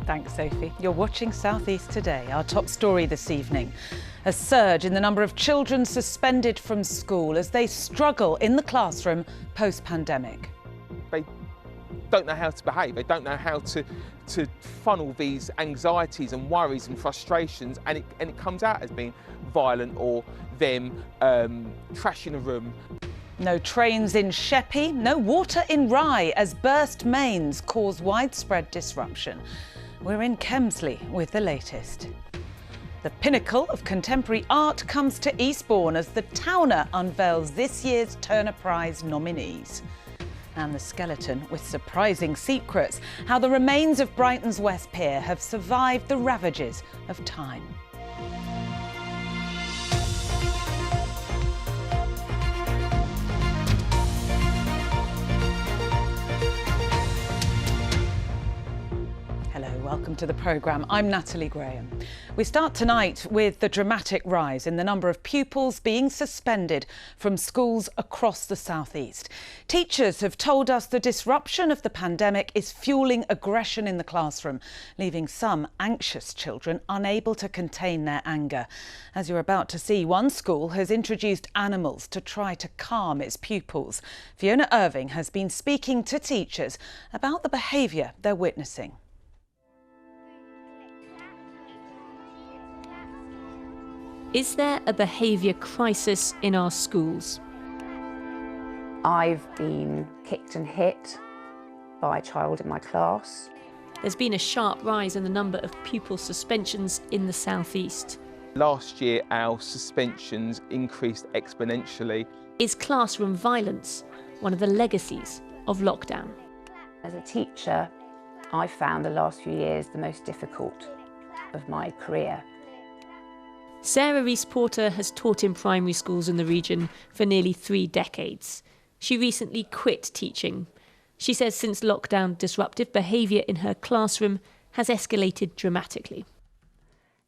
Thanks, Sophie. You're watching South East Today. Our top story this evening: a surge in the number of children suspended from school as they struggle in the classroom post-pandemic. They don't know how to behave. They don't know how to funnel these anxieties and worries and frustrations, and it comes out as being violent or them trashing a room. No trains in Sheppey, no water in Rye as burst mains cause widespread disruption. We're in Kemsley with the latest. The pinnacle of contemporary art comes to Eastbourne as the Towner unveils this year's Turner Prize nominees. And the skeleton with surprising secrets, how the remains of Brighton's West Pier have survived the ravages of time. Welcome to the programme. I'm Natalie Graham. We start tonight with the dramatic rise in the number of pupils being suspended from schools across the South East. Teachers have told us the disruption of the pandemic is fuelling aggression in the classroom, leaving some anxious children unable to contain their anger. As you're about to see, one school has introduced animals to try to calm its pupils. Fiona Irving has been speaking to teachers about the behaviour they're witnessing. Is there a behaviour crisis in our schools? I've been kicked and hit by a child in my class. There's been a sharp rise in the number of pupil suspensions in the South East. Last year, our suspensions increased exponentially. Is classroom violence one of the legacies of lockdown? As a teacher, I found the last few years the most difficult of my career. Sarah Rees-Porter has taught in primary schools in the region for nearly 3 decades. She recently quit teaching. She says since lockdown, disruptive behaviour in her classroom has escalated dramatically.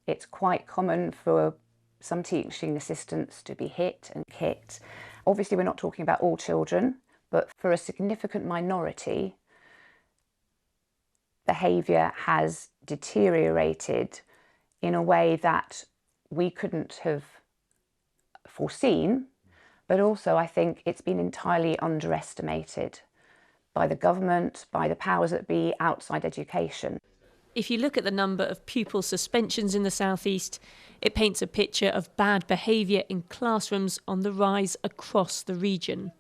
It's quite common for some teaching assistants to be hit and kicked. Obviously, we're not talking about all children, but for a significant minority, behaviour has deteriorated in a way that we couldn't have foreseen, but also I think it's been entirely underestimated by the government, by the powers that be outside education. If you look at the number of pupil suspensions in the South East, it paints a picture of bad behaviour in classrooms on the rise across the region.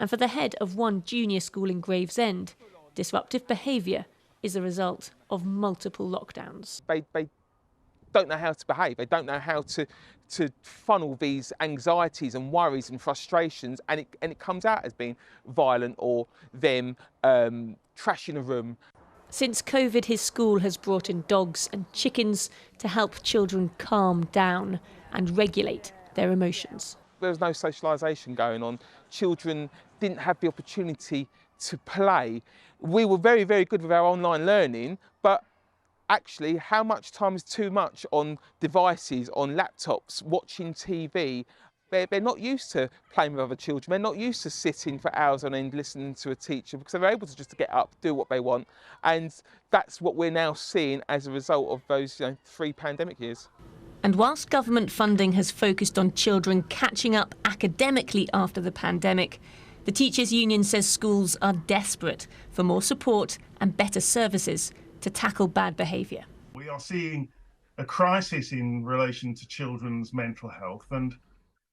And for the head of one junior school in Gravesend, disruptive behaviour is a result of multiple lockdowns. They don't know how to behave. They don't know how to funnel these anxieties and worries and frustrations, and it comes out as being violent or them trashing a room. Since COVID, his school has brought in dogs and chickens to help children calm down and regulate their emotions. There was no socialisation going on. Children didn't have the opportunity to play. We were very, very good with our online learning, but actually, how much time is too much on devices, on laptops, watching TV? They're not used to playing with other children. They're not used to sitting for hours on end listening to a teacher, because they're able to just get up, do what they want. And that's what we're now seeing as a result of those 3 pandemic years. And whilst government funding has focused on children catching up academically after the pandemic, the Teachers' Union says schools are desperate for more support and better services to tackle bad behaviour. We are seeing a crisis in relation to children's mental health, and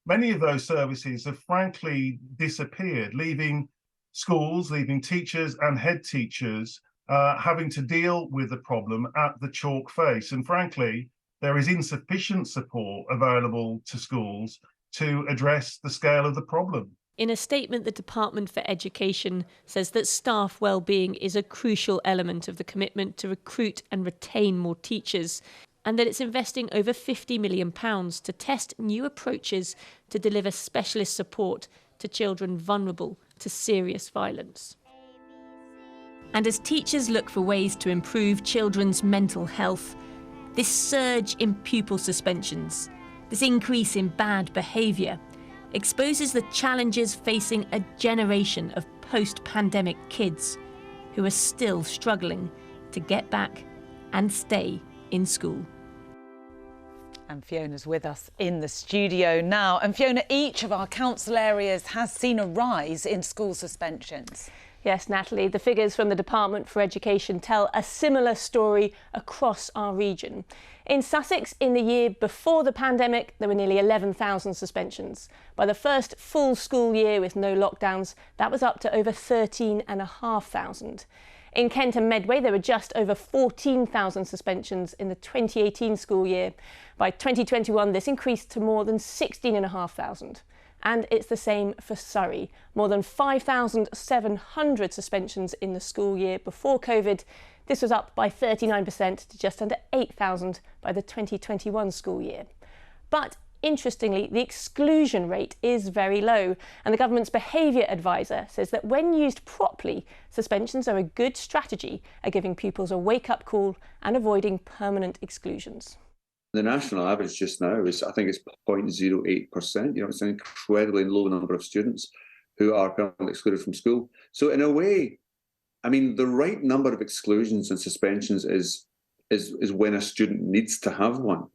many of those services have frankly disappeared, leaving schools, leaving teachers and head teachers having to deal with the problem at the chalk face. And frankly, there is insufficient support available to schools to address the scale of the problem. In a statement, the Department for Education says that staff well-being is a crucial element of the commitment to recruit and retain more teachers, and that it's investing over £50 million to test new approaches to deliver specialist support to children vulnerable to serious violence. And as teachers look for ways to improve children's mental health, this surge in pupil suspensions, this increase in bad behaviour, exposes the challenges facing a generation of post-pandemic kids who are still struggling to get back and stay in school. And Fiona's with us in the studio now. And Fiona, each of our council areas has seen a rise in school suspensions. Yes, Natalie, the figures from the Department for Education tell a similar story across our region. In Sussex, in the year before the pandemic, there were nearly 11,000 suspensions. By the first full school year with no lockdowns, that was up to over 13,500. In Kent and Medway, there were just over 14,000 suspensions in the 2018 school year. By 2021, this increased to more than 16,500. And it's the same for Surrey. More than 5,700 suspensions in the school year before COVID. This was up by 39% to just under 8,000 by the 2021 school year. But interestingly, the exclusion rate is very low, and the government's behaviour advisor says that when used properly, suspensions are a good strategy at giving pupils a wake-up call and avoiding permanent exclusions. The national average just now is, I think it's 0.08%. It's an incredibly low number of students who are permanently excluded from school. So in a way, I mean, the right number of exclusions and suspensions is when a student needs to have one.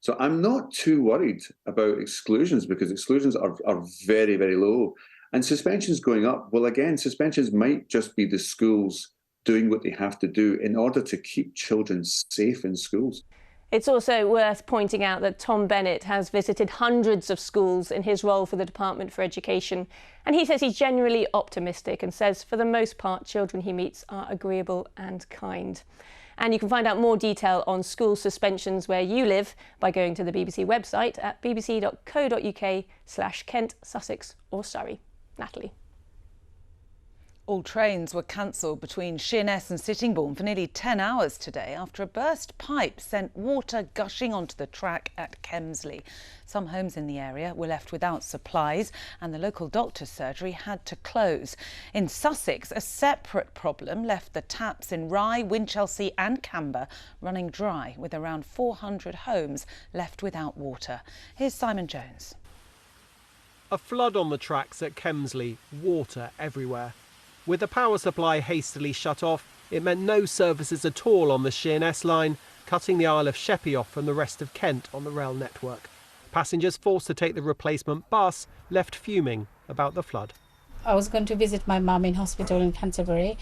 So I'm not too worried about exclusions because exclusions are very, very low. And suspensions going up, well, again, suspensions might just be the schools doing what they have to do in order to keep children safe in schools. It's also worth pointing out that Tom Bennett has visited hundreds of schools in his role for the Department for Education, and he says he's generally optimistic and says for the most part children he meets are agreeable and kind. And you can find out more detail on school suspensions where you live by going to the BBC website at bbc.co.uk/Kent, Sussex or Surrey. Natalie. All trains were cancelled between Sheerness and Sittingbourne for nearly 10 hours today after a burst pipe sent water gushing onto the track at Kemsley. Some homes in the area were left without supplies and the local doctor's surgery had to close. In Sussex, a separate problem left the taps in Rye, Winchelsea and Camber running dry, with around 400 homes left without water. Here's Simon Jones. A flood on the tracks at Kemsley, water everywhere. With the power supply hastily shut off, it meant no services at all on the Sheerness line, cutting the Isle of Sheppey off from the rest of Kent on the rail network. Passengers forced to take the replacement bus left fuming about the flood. I was going to visit my mum in hospital in Canterbury,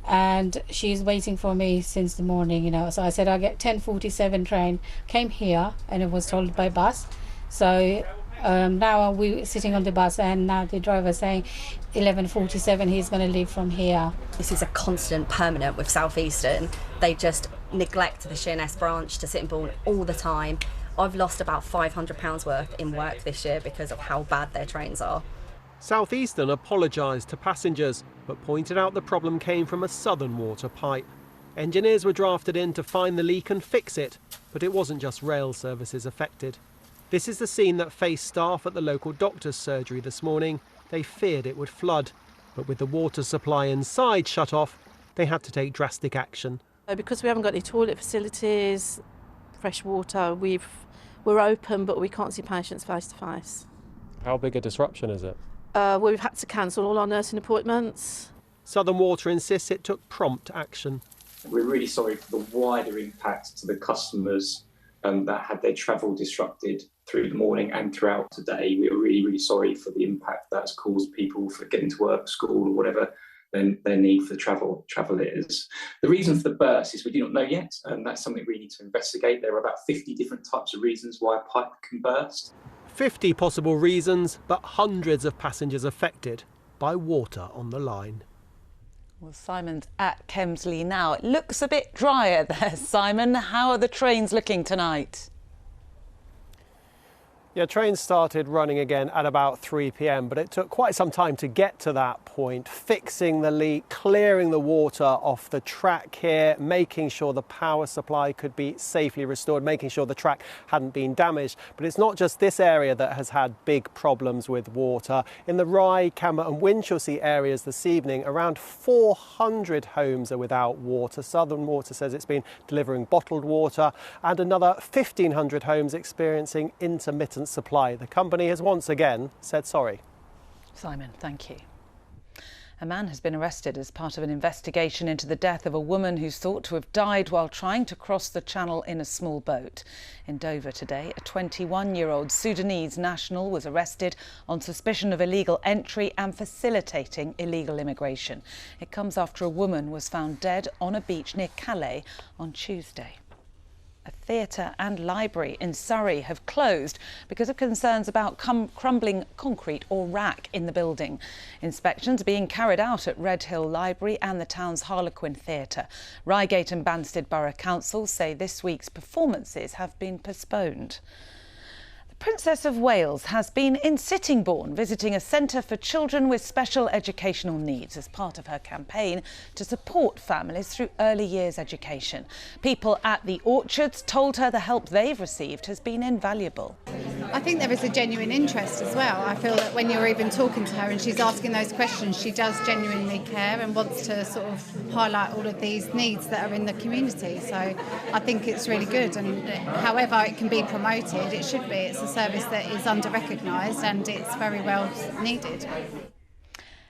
and she's waiting for me since the morning, So I said I'll get 10:47 train, came here, and it was told by bus. So now we're sitting on the bus and now the driver saying 11:47 he's going to leave from here. This is a constant permanent with South Eastern. They just neglect the Sheerness branch to Sittingbourne all the time. I've lost about £500 worth in work this year because of how bad their trains are. South Eastern apologised to passengers but pointed out the problem came from a southern water pipe. Engineers were drafted in to find the leak and fix it, but it wasn't just rail services affected. This is the scene that faced staff at the local doctor's surgery this morning. They feared it would flood, but with the water supply inside shut off, they had to take drastic action. Because we haven't got any toilet facilities, fresh water, we're open but we can't see patients face to face. How big a disruption is it? We've had to cancel all our nursing appointments. Southern Water insists it took prompt action. We're really sorry for the wider impact to the customers that had their travel disrupted through the morning and throughout today. We're really, really sorry for the impact that's caused people for getting to work, school or whatever their need for travel is. The reason for the burst is we do not know yet, and that's something we need to investigate. There are about 50 different types of reasons why a pipe can burst. 50 possible reasons, but hundreds of passengers affected by water on the line. Well, Simon's at Kemsley now. It looks a bit drier there, Simon. How are the trains looking tonight? Yeah, trains started running again at about 3 p.m, but it took quite some time to get to that point, fixing the leak, clearing the water off the track here, making sure the power supply could be safely restored, making sure the track hadn't been damaged. But it's not just this area that has had big problems with water. In the Rye, Camber and Winchelsea areas this evening, around 400 homes are without water. Southern Water says it's been delivering bottled water, and another 1,500 homes experiencing intermittent supply. The company has once again said sorry. Simon, thank you. A man has been arrested as part of an investigation into the death of a woman who's thought to have died while trying to cross the channel in a small boat. In Dover today, a 21-year-old Sudanese national was arrested on suspicion of illegal entry and facilitating illegal immigration. It comes after a woman was found dead on a beach near Calais on Tuesday. A theatre and library in Surrey have closed because of concerns about crumbling concrete or wrack in the building. Inspections are being carried out at Redhill Library and the town's Harlequin Theatre. Reigate and Banstead Borough Council say this week's performances have been postponed. The Princess of Wales has been in Sittingbourne visiting a centre for children with special educational needs as part of her campaign to support families through early years education. People at the Orchards told her the help they've received has been invaluable. I think there is a genuine interest as well. I feel that when you're even talking to her and she's asking those questions, she does genuinely care and wants to sort of highlight all of these needs that are in the community. So I think it's really good, and however it can be promoted, it should be. It's a service that is under-recognised and it's very well needed.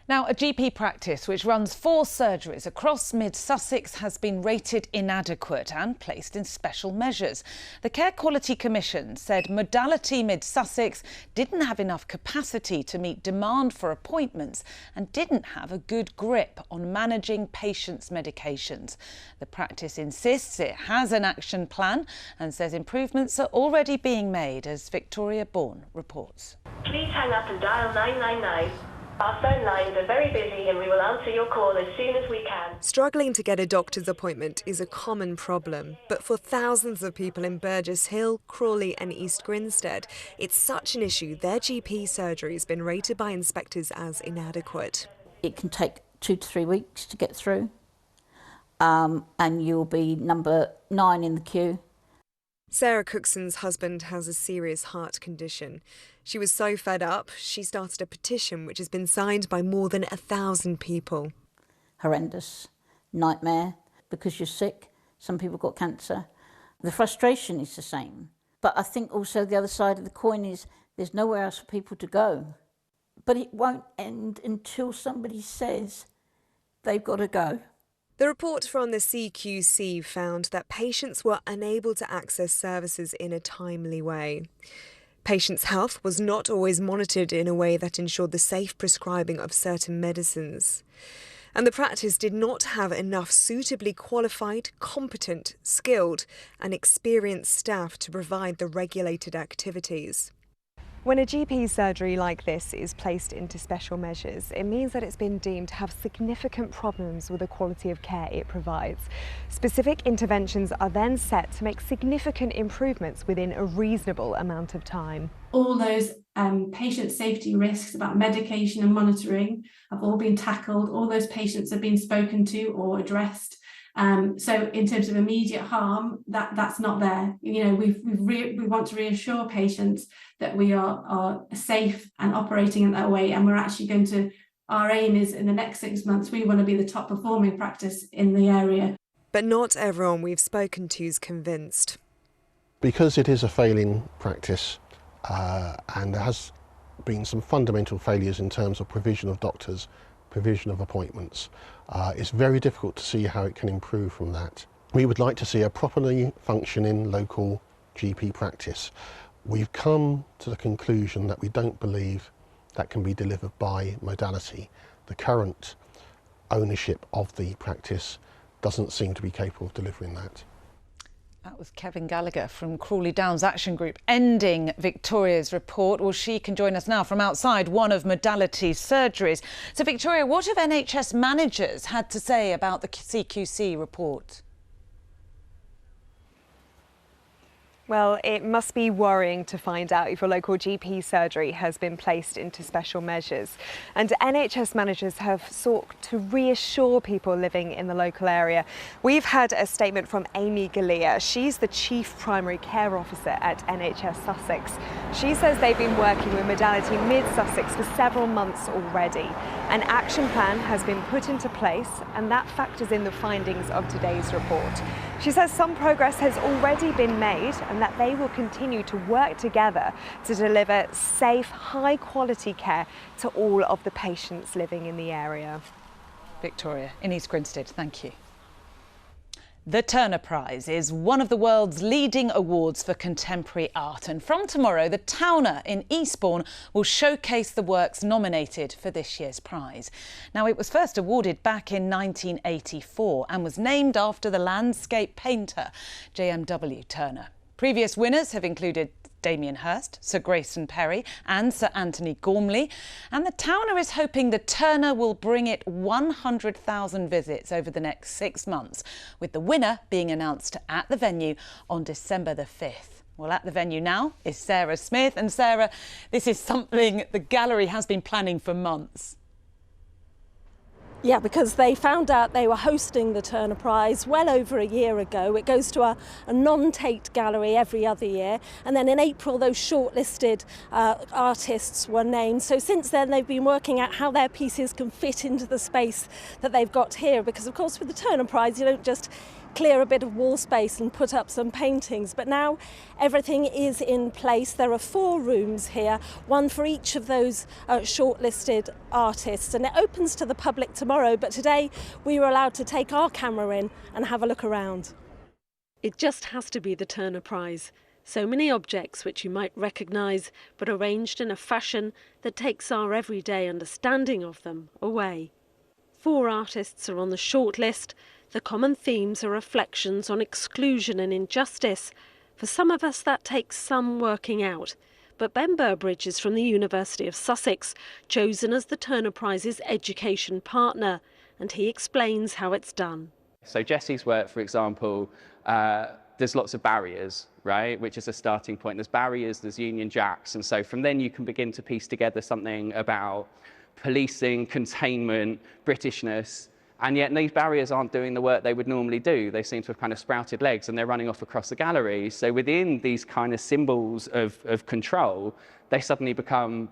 Now, a GP practice which runs 4 surgeries across mid-Sussex has been rated inadequate and placed in special measures. The Care Quality Commission said Modality Mid-Sussex didn't have enough capacity to meet demand for appointments and didn't have a good grip on managing patients' medications. The practice insists it has an action plan and says improvements are already being made, as Victoria Bourne reports. Please hang up and dial 999. Our phone lines are very busy and we will answer your call as soon as we can. Struggling to get a doctor's appointment is a common problem, but for thousands of people in Burgess Hill, Crawley and East Grinstead, it's such an issue their GP surgery has been rated by inspectors as inadequate. It can take 2 to 3 weeks to get through, and you'll be number 9 in the queue. Sarah Cookson's husband has a serious heart condition. She was so fed up, she started a petition which has been signed by more than 1,000 people. Horrendous, nightmare, because you're sick. Some people got cancer. The frustration is the same. But I think also the other side of the coin is there's nowhere else for people to go. But it won't end until somebody says they've got to go. The report from the CQC found that patients were unable to access services in a timely way. Patients' health was not always monitored in a way that ensured the safe prescribing of certain medicines. And the practice did not have enough suitably qualified, competent, skilled and experienced staff to provide the regulated activities. When a GP surgery like this is placed into special measures, it means that it's been deemed to have significant problems with the quality of care it provides. Specific interventions are then set to make significant improvements within a reasonable amount of time. All those patient safety risks about medication and monitoring have all been tackled. All those patients have been spoken to or addressed. So in terms of immediate harm, that's not there. You know, we want to reassure patients that we are safe and operating in that way, and we're actually going to, our aim is in the next 6 months, we want to be the top performing practice in the area. But not everyone we've spoken to is convinced. Because it is a failing practice and there has been some fundamental failures in terms of provision of doctors, provision of appointments, it's very difficult to see how it can improve from that. We would like to see a properly functioning local GP practice. We've come to the conclusion that we don't believe that can be delivered by Modality. The current ownership of the practice doesn't seem to be capable of delivering that. That was Kevin Gallagher from Crawley Downs Action Group ending Victoria's report. Well, she can join us now from outside one of Modality's surgeries. So, Victoria, what have NHS managers had to say about the CQC report? Well, it must be worrying to find out if your local GP surgery has been placed into special measures. And NHS managers have sought to reassure people living in the local area. We've had a statement from Amy Galea. She's the Chief Primary Care Officer at NHS Sussex. She says they've been working with Modality Mid-Sussex for several months already. An action plan has been put into place, and that factors in the findings of today's report. She says some progress has already been made and that they will continue to work together to deliver safe, high-quality care to all of the patients living in the area. Victoria in East Grinstead, thank you. The Turner Prize is one of the world's leading awards for contemporary art, and from tomorrow the Towner in Eastbourne will showcase the works nominated for this year's prize. Now, it was first awarded back in 1984 and was named after the landscape painter J.M.W. Turner. Previous winners have included Damien Hirst, Sir Grayson Perry and Sir Anthony Gormley, and the Towner is hoping the Turner will bring it 100,000 visits over the next 6 months, with the winner being announced at the venue on December the 5th. Well, at the venue now is Sarah Smith, and Sarah, this is something the gallery has been planning for months. Yeah, because they found out they were hosting the Turner Prize well over a year ago. It goes to a non-Tate gallery every other year. And then in April, those shortlisted artists were named. So since then, they've been working out how their pieces can fit into the space that they've got here. Because, of course, with the Turner Prize, you don't just clear a bit of wall space and put up some paintings, but now everything is in place. There are 4 rooms here, one for each of those shortlisted artists, and it opens to the public tomorrow, but today we were allowed to take our camera in and have a look around. It just has to be the Turner Prize. So many objects which you might recognise, but arranged in a fashion that takes our everyday understanding of them away. 4 artists are on the shortlist. The common themes are reflections on exclusion and injustice. For some of us, that takes some working out. But Ben Burbridge is from the University of Sussex, chosen as the Turner Prize's education partner, and he explains how it's done. So Jesse's work, for example, there's lots of barriers, right, which is a starting point. There's barriers, there's Union Jacks, and so from then you can begin to piece together something about policing, containment, Britishness. And yet these barriers aren't doing the work they would normally do. They seem to have kind of sprouted legs and they're running off across the gallery. So within these kind of symbols of control, they suddenly become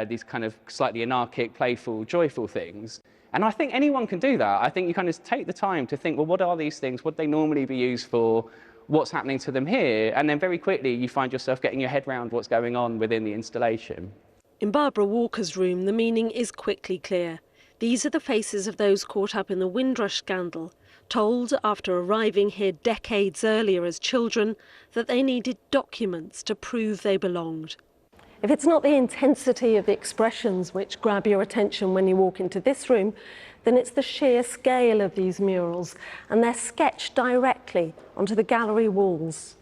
these kind of slightly anarchic, playful, joyful things. And I think anyone can do that. I think you kind of take the time to think, well, what are these things? Would they normally be used for? What's happening to them here? And then very quickly you find yourself getting your head around what's going on within the installation. In Barbara Walker's room, the meaning is quickly clear. These are the faces of those caught up in the Windrush scandal, told after arriving here decades earlier as children that they needed documents to prove they belonged. If it's not the intensity of the expressions which grab your attention when you walk into this room, then it's the sheer scale of these murals, and they're sketched directly onto the gallery walls.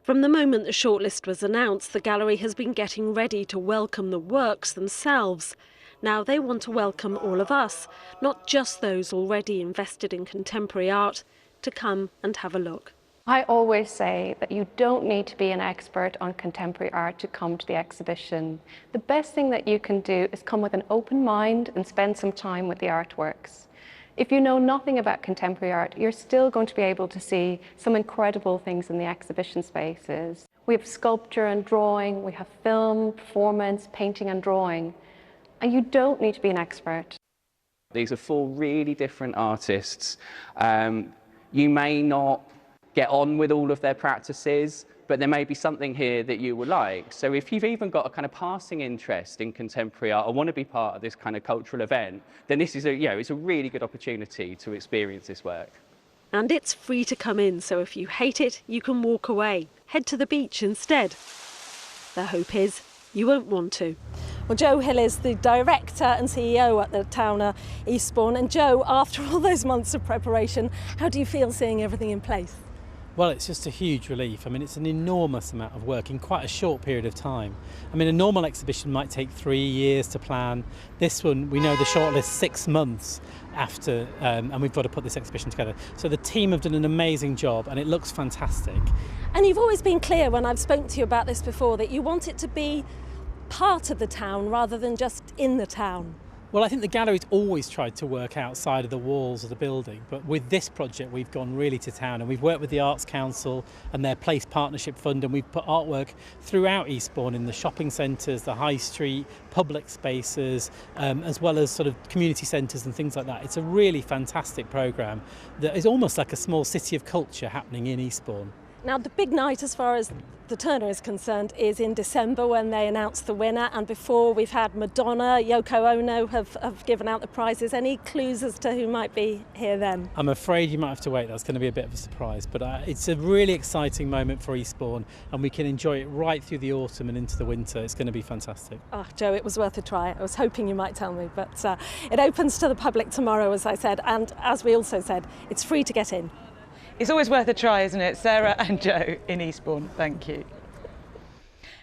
From the moment the shortlist was announced, the gallery has been getting ready to welcome the works themselves. Now they want to welcome all of us, not just those already invested in contemporary art, to come and have a look. I always say that you don't need to be an expert on contemporary art to come to the exhibition. The best thing that you can do is come with an open mind and spend some time with the artworks. If you know nothing about contemporary art, you're still going to be able to see some incredible things in the exhibition spaces. We have sculpture and drawing, we have film, performance, painting and drawing. And you don't need to be an expert. These are 4 really different artists. You may not get on with all of their practices, but there may be something here that you will like. So if you've even got a kind of passing interest in contemporary art or want to be part of this kind of cultural event, then this is it's a really good opportunity to experience this work. And it's free to come in, so if you hate it, you can walk away. Head to the beach instead. The hope is you won't want to. Well, Joe Hill is the director and CEO at the Towner Eastbourne. And Joe, after all those months of preparation, how do you feel seeing everything in place? Well, it's just a huge relief. I mean, it's an enormous amount of work in quite a short period of time. I mean, a normal exhibition might take 3 years to plan. This one, we know the shortlist 6 months after, and we've got to put this exhibition together. So the team have done an amazing job and it looks fantastic. And you've always been clear when I've spoken to you about this before that you want it to be part of the town rather than just in the town. Well, I think the gallery's always tried to work outside of the walls of the building, but with this project we've gone really to town, and we've worked with the Arts Council and their Place Partnership Fund, and we've put artwork throughout Eastbourne in the shopping centres, the high street, public spaces, as well as sort of community centres and things like that. It's a really fantastic programme that is almost like a small city of culture happening in Eastbourne. Now, the big night as far as the Turner is concerned is in December when they announce the winner, and before we've had Madonna, Yoko Ono have given out the prizes. Any clues as to who might be here then? I'm afraid you might have to wait. That's going to be a bit of a surprise, but it's a really exciting moment for Eastbourne, and we can enjoy it right through the autumn and into the winter. It's going to be fantastic. Oh, Joe, it was worth a try. I was hoping you might tell me, but it opens to the public tomorrow, as I said, and as we also said, it's free to get in. It's always worth a try, isn't it? Sarah and Joe in Eastbourne, thank you.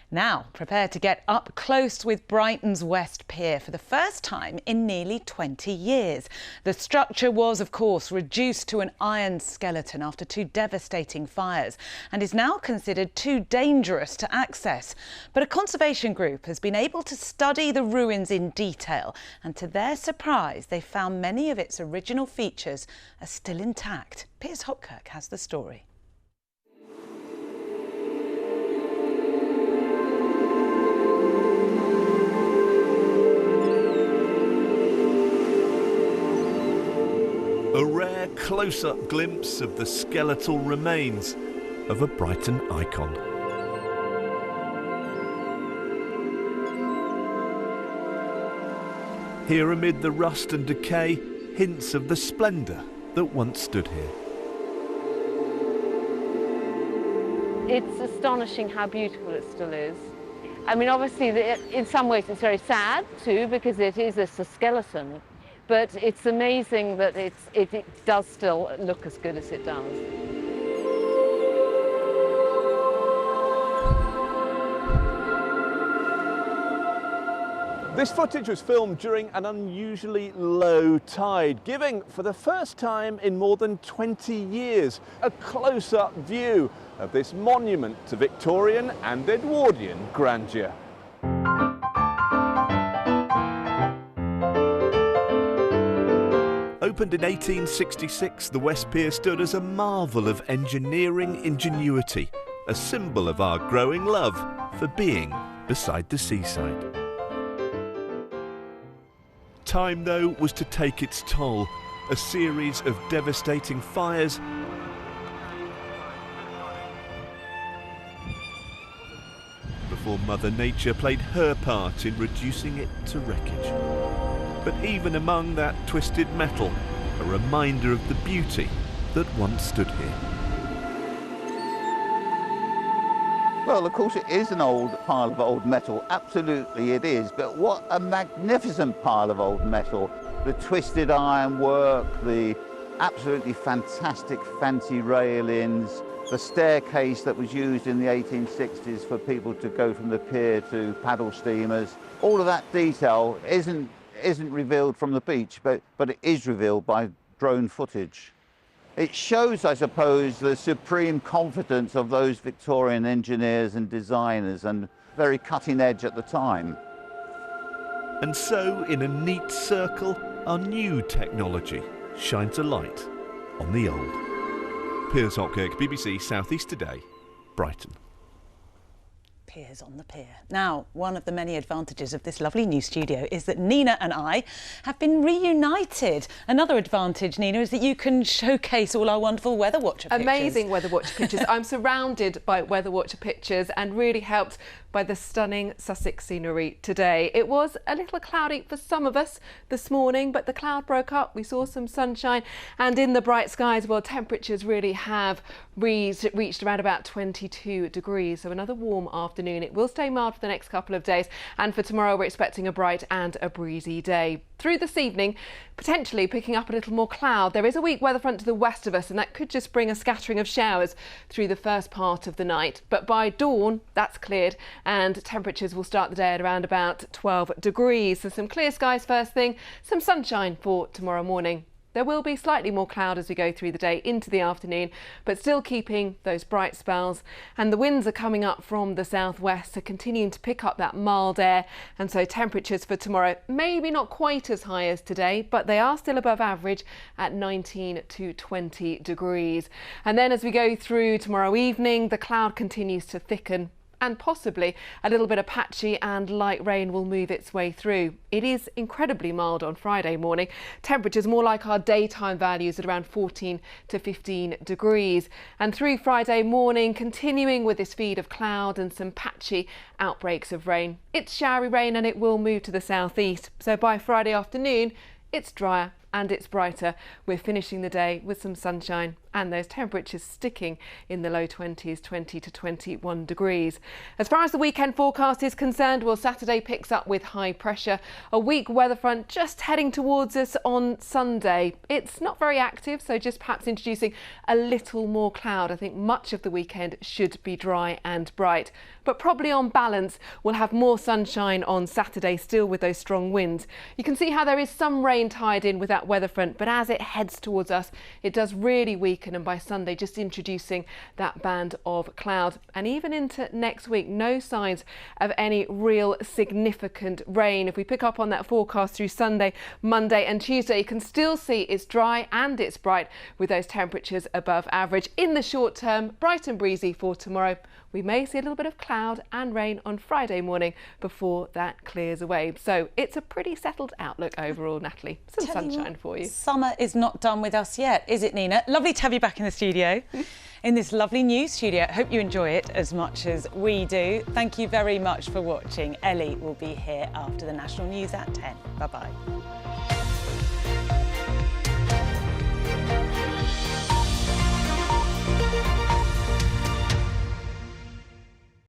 Now, prepare to get up close with Brighton's West Pier for the first time in nearly 20 years. The structure was, of course, reduced to an iron skeleton after 2 devastating fires and is now considered too dangerous to access. But a conservation group has been able to study the ruins in detail, and to their surprise, they found many of its original features are still intact. Piers Hopkirk has the story. A rare close-up glimpse of the skeletal remains of a Brighton icon. Here amid the rust and decay, hints of the splendour that once stood here. It's astonishing how beautiful it still is. I mean, obviously, in some ways it's very sad too, because it is a skeleton. But it's amazing that it does still look as good as it does. This footage was filmed during an unusually low tide, giving, for the first time in more than 20 years, a close-up view of this monument to Victorian and Edwardian grandeur. Opened in 1866, the West Pier stood as a marvel of engineering ingenuity, a symbol of our growing love for being beside the seaside. Time, though, was to take its toll. A series of devastating fires before Mother Nature played her part in reducing it to wreckage. But even among that twisted metal, a reminder of the beauty that once stood here. Well, of course it is an old pile of old metal, absolutely it is, but what a magnificent pile of old metal. The twisted ironwork, the absolutely fantastic fancy railings, the staircase that was used in the 1860s for people to go from the pier to paddle steamers. All of that detail isn't revealed from the beach, but it is revealed by drone footage. It shows, I suppose, the supreme confidence of those Victorian engineers and designers, and very cutting edge at the time. And so, in a neat circle, our new technology shines a light on the old. Piers Hopkirk, BBC South East Today, Brighton. Piers on the Pier. Now, one of the many advantages of this lovely new studio is that Nina and I have been reunited. Another advantage, Nina, is that you can showcase all our wonderful Weather Watcher pictures. Amazing Weather Watcher pictures. I'm surrounded by Weather Watcher pictures and really helped by the stunning Sussex scenery today. It was a little cloudy for some of us this morning, but the cloud broke up. We saw some sunshine, and in the bright skies, well, temperatures really have reached around about 22 degrees. So another warm afternoon. It will stay mild for the next couple of days, and for tomorrow we're expecting a bright and a breezy day. Through this evening, potentially picking up a little more cloud. There is a weak weather front to the west of us, and that could just bring a scattering of showers through the first part of the night. But by dawn, that's cleared, and temperatures will start the day at around about 12 degrees. So some clear skies first thing, some sunshine for tomorrow morning. There will be slightly more cloud as we go through the day into the afternoon, but still keeping those bright spells. And the winds are coming up from the southwest, so continuing to pick up that mild air. And so temperatures for tomorrow, maybe not quite as high as today, but they are still above average at 19 to 20 degrees. And then as we go through tomorrow evening, the cloud continues to thicken. and possibly a little bit of patchy and light rain will move its way through. It is incredibly mild on Friday morning. Temperatures more like our daytime values at around 14 to 15 degrees. And through Friday morning, continuing with this feed of cloud and some patchy outbreaks of rain. It's showery rain and it will move to the southeast. So by Friday afternoon, it's drier and it's brighter. We're finishing the day with some sunshine and those temperatures sticking in the low 20s, 20 to 21 degrees. As far as the weekend forecast is concerned, well, Saturday picks up with high pressure. A weak weather front just heading towards us on Sunday. It's not very active, so just perhaps introducing a little more cloud. I think much of the weekend should be dry and bright, but probably on balance, we'll have more sunshine on Saturday, still with those strong winds. You can see how there is some rain tied in with that weather front, but as it heads towards us, it does really weaken, and by Sunday just introducing that band of cloud. And even into next week, no signs of any real significant rain. If we pick up on that forecast through Sunday, Monday and Tuesday, you can still see it's dry and it's bright with those temperatures above average. In the short term, bright and breezy for tomorrow. We may see a little bit of cloud and rain on Friday morning before that clears away. So it's a pretty settled outlook overall, Natalie. Some sunshine for you. Summer is not done with us yet, is it, Nina? Lovely to have you back in the studio, in this lovely new studio. Hope you enjoy it as much as we do. Thank you very much for watching. Ellie will be here after the national news at 10. Bye-bye.